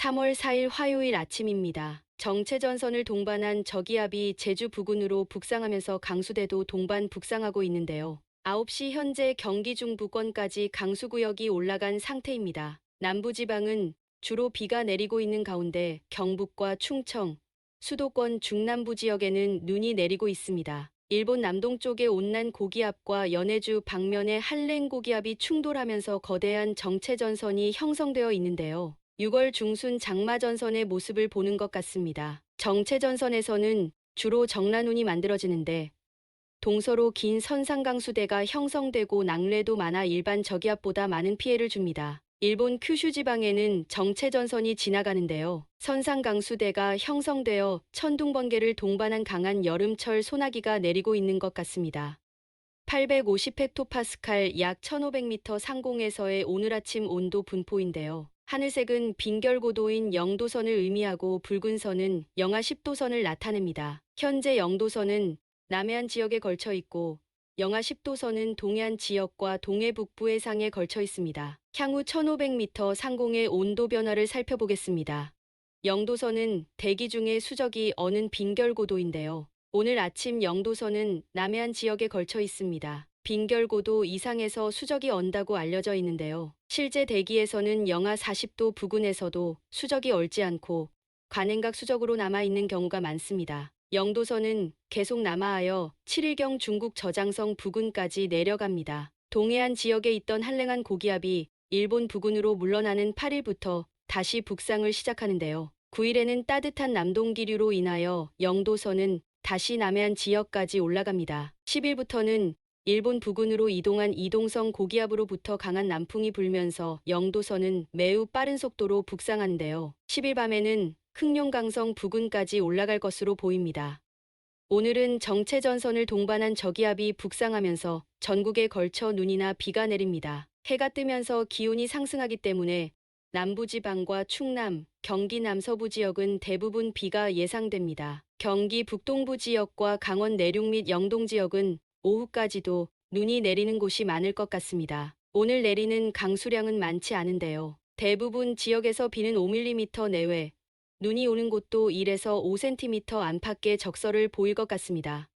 3월 4일 화요일 아침입니다. 정체전선을 동반한 저기압이 제주 부근으로 북상하면서 강수대도 동반 북상하고 있는데요. 9시 현재 경기 중부권까지 강수구역이 올라간 상태입니다. 남부지방은 주로 비가 내리고 있는 가운데 경북과 충청, 수도권 중남부 지역에는 눈이 내리고 있습니다. 일본 남동쪽의 온난 고기압과 연해주 방면의 한랭 고기압이 충돌하면서 거대한 정체전선이 형성되어 있는데요. 6월 중순 장마전선의 모습을 보는 것 같습니다. 정체전선에서는 주로 정란운이 만들어지는데 동서로 긴 선상강수대가 형성되고 낙뢰도 많아 일반 저기압보다 많은 피해를 줍니다. 일본 큐슈 지방에는 정체전선이 지나가는데요. 선상강수대가 형성되어 천둥번개를 동반한 강한 여름철 소나기가 내리고 있는 것 같습니다. 850헥토파스칼 약 1500m 상공에서의 오늘 아침 온도 분포인데요. 하늘색은 빈결고도인 0도선을 의미하고 붉은 선은 영하 10도선을 나타냅니다. 현재 0도선은 남해안 지역에 걸쳐 있고 영하 10도선은 동해안 지역과 동해 북부 해상에 걸쳐 있습니다. 향후 1500m 상공의 온도 변화를 살펴보겠습니다. 0도선은 대기 중에 수적이 어는 빈결고도인데요. 오늘 아침 0도선은 남해안 지역에 걸쳐 있습니다. 빈결고도 이상에서 수적이 언다고 알려져 있는데요. 실제 대기에서는 영하 40도 부근에서도 수적이 얼지 않고 관행각 수적으로 남아있는 경우가 많습니다. 0도선은 계속 남하하여 7일경 중국 저장성 부근까지 내려갑니다. 동해안 지역에 있던 한랭한 고기압이 일본 부근으로 물러나는 8일부터 다시 북상을 시작하는데요. 9일에는 따뜻한 남동기류로 인하여 0도선은 다시 남해안 지역까지 올라갑니다. 10일부터는 일본 부근으로 이동한 이동성 고기압으로부터 강한 남풍이 불면서 0도선은 매우 빠른 속도로 북상하는데요. 10일 밤에는 흑룡강성 부근까지 올라갈 것으로 보입니다. 오늘은 정체전선을 동반한 저기압이 북상하면서 전국에 걸쳐 눈이나 비가 내립니다. 해가 뜨면서 기온이 상승하기 때문에 남부지방과 충남, 경기 남서부 지역은 대부분 비가 예상됩니다. 경기 북동부 지역과 강원 내륙 및 영동 지역은 오후까지도 눈이 내리는 곳이 많을 것 같습니다. 오늘 내리는 강수량은 많지 않은데요. 대부분 지역에서 비는 5mm 내외, 눈이 오는 곳도 1에서 5cm 안팎의 적설을 보일 것 같습니다.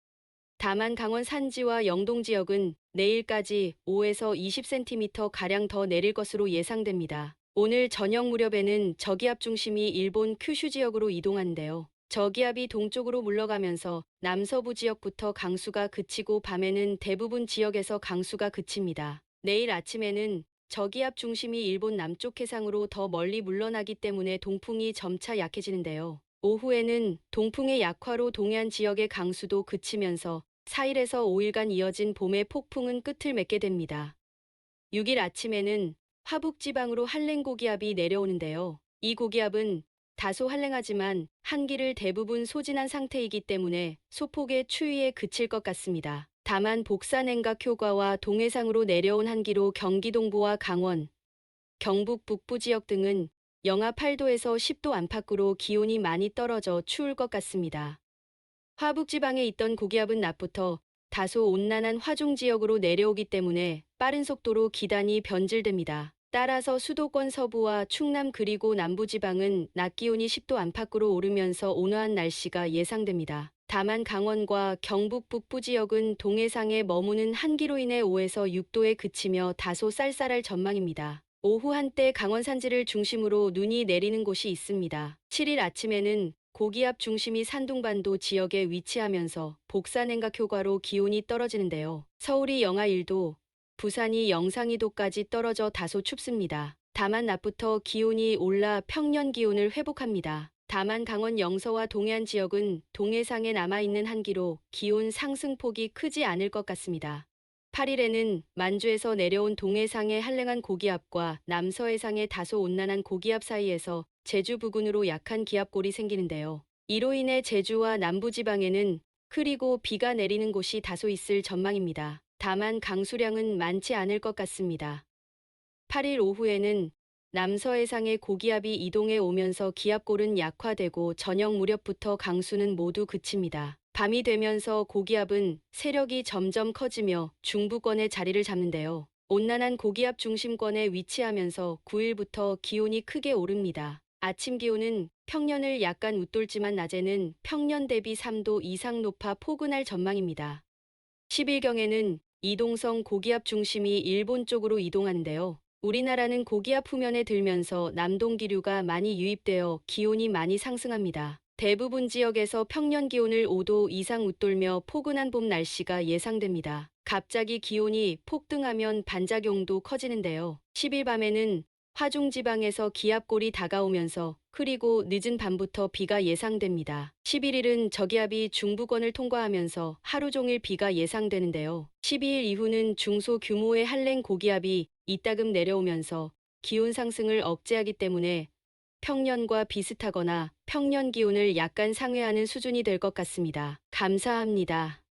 다만 강원 산지와 영동 지역은 내일까지 5에서 20cm가량 더 내릴 것으로 예상됩니다. 오늘 저녁 무렵에는 저기압 중심이 일본 큐슈 지역으로 이동하는데요. 저기압이 동쪽으로 물러가면서 남서부 지역부터 강수가 그치고 밤에는 대부분 지역에서 강수가 그칩니다. 내일 아침에는 저기압 중심이 일본 남쪽 해상으로 더 멀리 물러나기 때문에 동풍이 점차 약해지는데요. 오후에는 동풍의 약화로 동해안 지역의 강수도 그치면서 4일에서 5일간 이어진 봄의 폭풍은 끝을 맺게 됩니다. 6일 아침에는 화북지방으로 한랭 고기압이 내려오는데요. 이 고기압은 다소 한랭하지만 한기를 대부분 소진한 상태이기 때문에 소폭의 추위에 그칠 것 같습니다. 다만 복사냉각 효과와 동해상으로 내려온 한기로 경기 동부와 강원, 경북 북부 지역 등은 영하 8도에서 10도 안팎으로 기온이 많이 떨어져 추울 것 같습니다. 화북지방에 있던 고기압은 낮부터 다소 온난한 화중 지역으로 내려오기 때문에 빠른 속도로 기단이 변질됩니다. 따라서 수도권 서부와 충남 그리고 남부지방은 낮 기온이 10도 안팎으로 오르면서 온화한 날씨가 예상됩니다. 다만 강원과 경북 북부 지역은 동해상에 머무는 한기로 인해 5에서 6도에 그치며 다소 쌀쌀할 전망입니다. 오후 한때 강원 산지를 중심으로 눈이 내리는 곳이 있습니다. 7일 아침에는 고기압 중심이 산둥반도 지역에 위치하면서 복사냉각 효과로 기온이 떨어지는데요. 서울이 영하 1도, 부산이 영상 2도까지 떨어져 다소 춥습니다. 다만 낮부터 기온이 올라 평년 기온을 회복합니다. 다만 강원 영서와 동해안 지역은 동해상에 남아있는 한기로 기온 상승폭이 크지 않을 것 같습니다. 8일에는 만주에서 내려온 동해상의 한랭한 고기압과 남서해상의 다소 온난한 고기압 사이에서 제주 부근으로 약한 기압골이 생기는데요. 이로 인해 제주와 남부지방에는 흐리고 비가 내리는 곳이 다소 있을 전망입니다. 다만 강수량은 많지 않을 것 같습니다. 8일 오후에는 남서해상의 고기압이 이동해 오면서 기압골은 약화되고 저녁 무렵부터 강수는 모두 그칩니다. 밤이 되면서 고기압은 세력이 점점 커지며 중부권에 자리를 잡는데요. 온난한 고기압 중심권에 위치하면서 9일부터 기온이 크게 오릅니다. 아침 기온은 평년을 약간 웃돌지만 낮에는 평년 대비 3도 이상 높아 포근할 전망입니다. 10일경에는 이동성 고기압 중심이 일본 쪽으로 이동하는데요. 우리나라는 고기압 후면에 들면서 남동 기류가 많이 유입되어 기온이 많이 상승합니다. 대부분 지역에서 평년 기온을 5도 이상 웃돌며 포근한 봄 날씨가 예상됩니다. 갑자기 기온이 폭등하면 반작용도 커지는데요. 10일 밤에는 화중 지방에서 기압골이 다가오면서 흐리고 늦은 밤부터 비가 예상됩니다. 11일은 저기압이 중부권을 통과하면서 하루 종일 비가 예상되는데요. 12일 이후는 중소 규모의 한랭 고기압이 이따금 내려오면서 기온 상승을 억제하기 때문에 평년과 비슷하거나 평년 기온을 약간 상회하는 수준이 될 것 같습니다. 감사합니다.